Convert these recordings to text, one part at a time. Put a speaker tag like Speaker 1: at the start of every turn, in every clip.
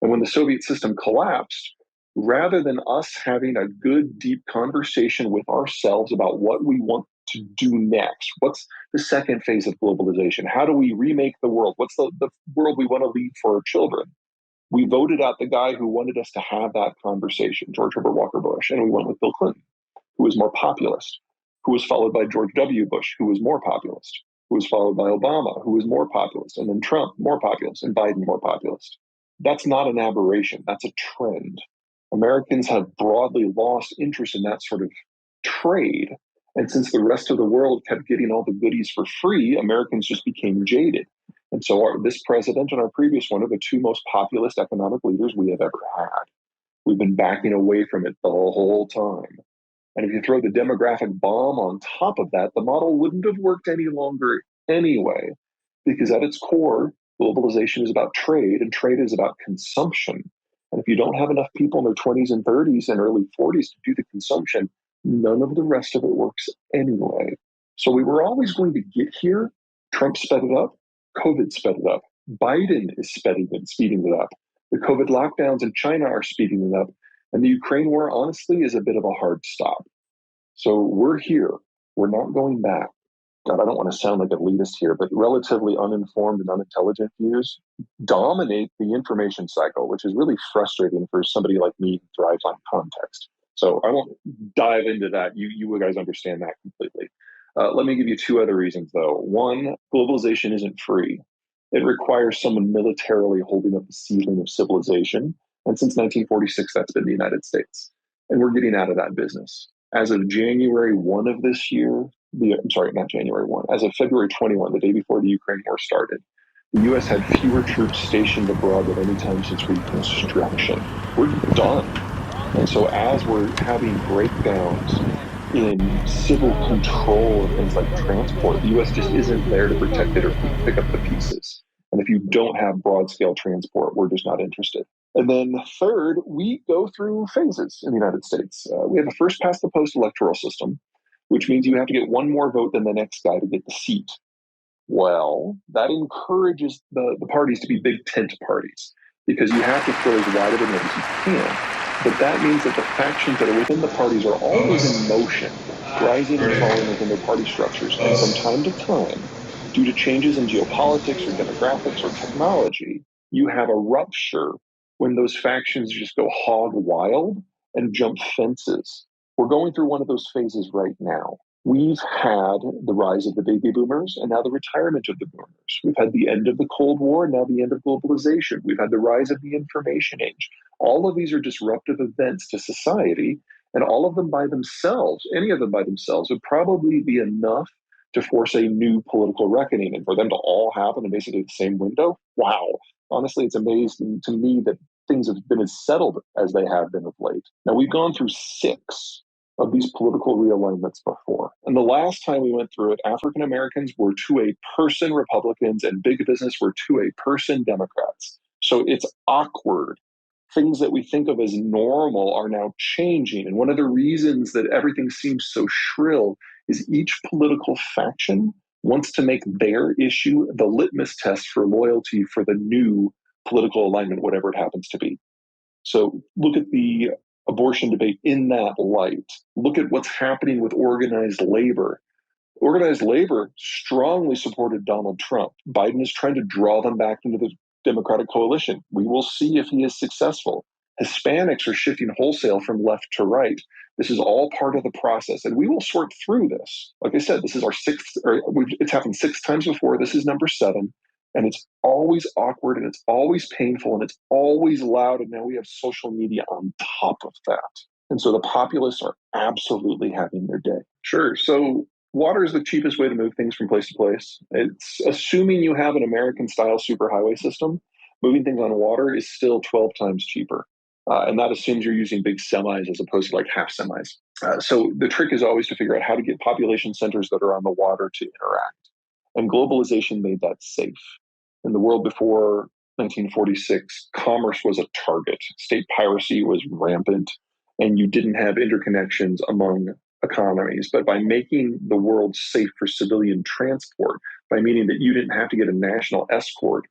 Speaker 1: And when the Soviet system collapsed, rather than us having a good, deep conversation with ourselves about what we want to do next, what's the second phase of globalization? How do we remake the world? What's the world we want to leave for our children? We voted out the guy who wanted us to have that conversation, George Herbert Walker Bush, and we went with Bill Clinton, who was more populist, who was followed by George W. Bush, who was more populist, who was followed by Obama, who was more populist, and then Trump, more populist, and Biden, more populist. That's not an aberration. That's a trend. Americans have broadly lost interest in that sort of trade. And since the rest of the world kept getting all the goodies for free, Americans just became jaded. And so this president and our previous one are the two most populist economic leaders we have ever had. We've been backing away from it the whole time. And if you throw the demographic bomb on top of that, the model wouldn't have worked any longer anyway, because at its core, globalization is about trade, and trade is about consumption. And if you don't have enough people in their 20s and 30s and early 40s to do the consumption, none of the rest of it works anyway. So we were always going to get here. Trump sped it up. COVID sped it up. Biden is speeding it up. The COVID lockdowns in China are speeding it up. And the Ukraine war, honestly, is a bit of a hard stop. So we're here. We're not going back. God, I don't want to sound like a elitist here, but relatively uninformed and unintelligent views dominate the information cycle, which is really frustrating for somebody like me who thrives on context. So I won't dive into that. You guys understand that completely. Let me give you two other reasons, though. One, globalization isn't free. It requires someone militarily holding up the ceiling of civilization. And since 1946, that's been the United States. And we're getting out of that business. As of January 1 of this year, not January 1, as of February 21, the day before the Ukraine war started, the U.S. had fewer troops stationed abroad than any time since Reconstruction. We're done. And so as we're having breakdowns in civil control of things like transport, the U.S. just isn't there to protect it or pick up the pieces. And if you don't have broad scale transport, we're just not interested. And then third, we go through phases in the United States. We have a first past the post electoral system, which means you have to get one more vote than the next guy to get the seat. Well, that encourages the parties to be big tent parties because you have to throw as wide of a net as you can. But that means that the factions that are within the parties are always in motion, rising and falling within their party structures. And from time to time, due to changes in geopolitics or demographics or technology, you have a rupture when those factions just go hog wild and jump fences. We're going through one of those phases right now. We've had the rise of the baby boomers and now the retirement of the boomers. We've had the end of the Cold War and now the end of globalization. We've had the rise of the information age. All of these are disruptive events to society, and all of them by themselves, any of them by themselves, would probably be enough to force a new political reckoning. And for them to all happen in basically the same window, wow. Honestly, it's amazing to me that things have been as settled as they have been of late. Now, we've gone through 6 of these political realignments before. And the last time we went through it, African Americans were to a person Republicans and big business were to a person Democrats. So it's awkward. Things that we think of as normal are now changing. And one of the reasons that everything seems so shrill is each political faction wants to make their issue the litmus test for loyalty for the new political alignment, whatever it happens to be. So look at the abortion debate in that light. Look at what's happening with organized labor. Organized labor strongly supported Donald Trump. Biden is trying to draw them back into the Democratic coalition. We will see if he is successful. Hispanics are shifting wholesale from left to right. This is all part of the process, and we will sort through this. Like I said, this is our 6th, it's happened 6 times before. This is number 7, and it's always awkward, and it's always painful, and it's always loud, and now we have social media on top of that. And so the populists are absolutely having their day. Sure, so water is the cheapest way to move things from place to place. It's assuming you have an American-style superhighway system. Moving things on water is still 12 times cheaper. And that assumes you're using big semis as opposed to like half semis. So the trick is always to figure out how to get population centers that are on the water to interact. And globalization made that safe. In the world before 1946, commerce was a target. State piracy was rampant, and you didn't have interconnections among economies. But by making the world safe for civilian transport, by meaning that you didn't have to get a national escort,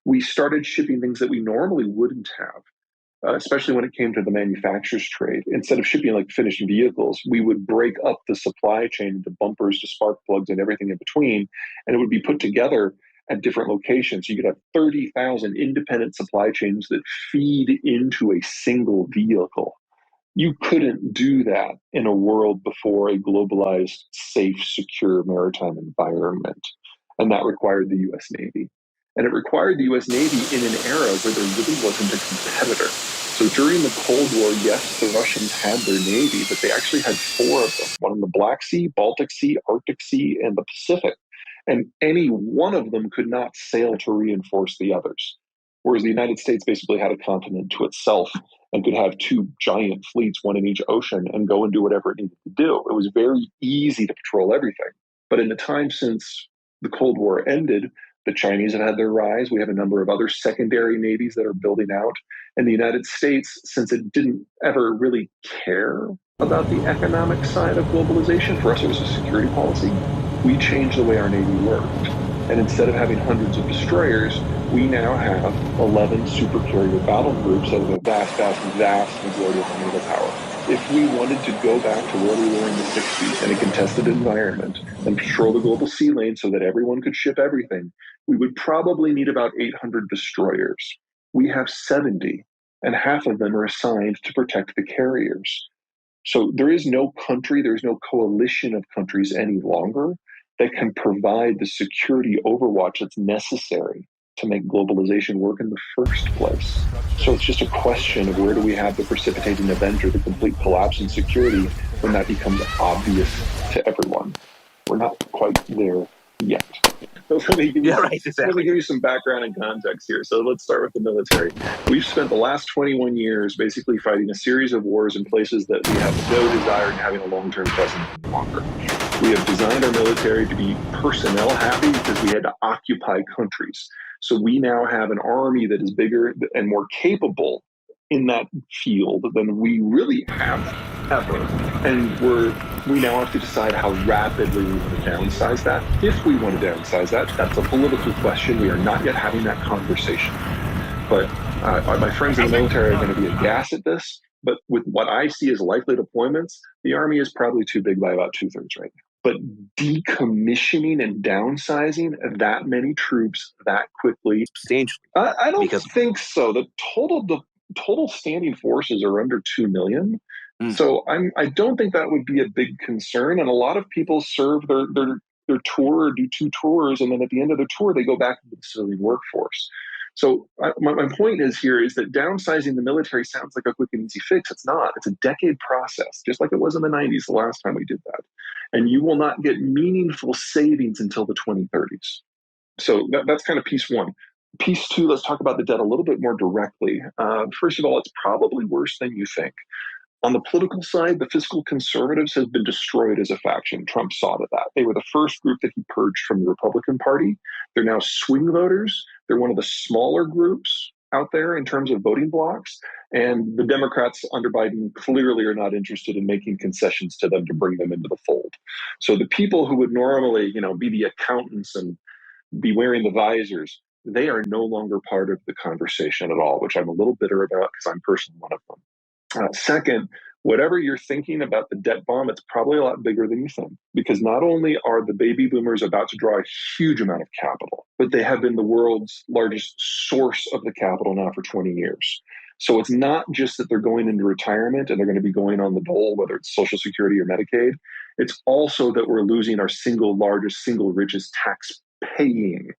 Speaker 1: we started shipping things that we normally wouldn't have. Especially when it came to the manufacturer's trade. Instead of shipping like finished vehicles, we would break up the supply chain into bumpers to spark plugs and everything in between, and it would be put together at different locations. You could have 30,000 independent supply chains that feed into a single vehicle. You couldn't do that in a world before a globalized, safe, secure maritime environment. And that required the US Navy. And it required the US Navy in an era where there really wasn't a competitor. So during the Cold War, yes, the Russians had their Navy, but they actually had four of them, one in the Black Sea, Baltic Sea, Arctic Sea, and the Pacific. And any one of them could not sail to reinforce the others. Whereas the United States basically had a continent to itself and could have two giant fleets, one in each ocean, and go and do whatever it needed to do. It was very easy to patrol everything. But in the time since the Cold War ended, the Chinese have had their rise. We have a number of other secondary navies that are building out. And the United States, since it didn't ever really care about the economic side of globalization, for us it was a security policy, we changed the way our Navy worked. And instead of having hundreds of destroyers, we now have 11 supercarrier battle groups out of a vast, vast, vast majority of our naval power. If we wanted to go back to where we were in the 60s in a contested environment and patrol the global sea lane so that everyone could ship everything, we would probably need about 800 destroyers. We have 70, and half of them are assigned to protect the carriers. So there is no country, there is no coalition of countries any longer that can provide the security overwatch that's necessary to make globalization work in the first place. So it's just a question of where do we have the precipitating event or the complete collapse in security when that becomes obvious to everyone. We're not quite there yet. Let me give you some background and context here. So let's start with the military. We've spent the last 21 years basically fighting a series of wars in places that we have no desire in having a long-term presence any longer. We have designed our military to be personnel happy because we had to occupy countries. So we now have an army that is bigger and more capable in that field than we really have ever. And we now have to decide how rapidly we want to downsize that. If we want to downsize that, that's a political question. We are not yet having that conversation. But my friends in the military are going to be aghast at this. But with what I see as likely deployments, the Army is probably too big by about 2/3 right now. But decommissioning and downsizing that many troops that quickly, I don't think so. The total standing forces are under 2 million. So I don't think that would be a big concern. And a lot of people serve their tour or do 2 tours, and then at the end of the tour, they go back to the civilian workforce. So my point is that downsizing the military sounds like a quick and easy fix. It's not. It's a decade process, just like it was in the 90s the last time we did that. And you will not get meaningful savings until the 2030s. So that's kind of piece one. Piece two, let's talk about the debt a little bit more directly. First of all, it's probably worse than you think. On the political side, the fiscal conservatives have been destroyed as a faction. Trump saw to that. They were the first group that he purged from the Republican Party. They're now swing voters. They're one of the smaller groups out there in terms of voting blocks. And the Democrats under Biden clearly are not interested in making concessions to them to bring them into the fold. So the people who would normally, be the accountants and be wearing the visors, they are no longer part of the conversation at all, which I'm a little bitter about because I'm personally one of them. Second, whatever you're thinking about the debt bomb, it's probably a lot bigger than you think, because not only are the baby boomers about to draw a huge amount of capital, but they have been the world's largest source of the capital now for 20 years. So it's not just that they're going into retirement and they're going to be going on the dole, whether it's Social Security or Medicaid. It's also that we're losing our single largest, single richest tax paying.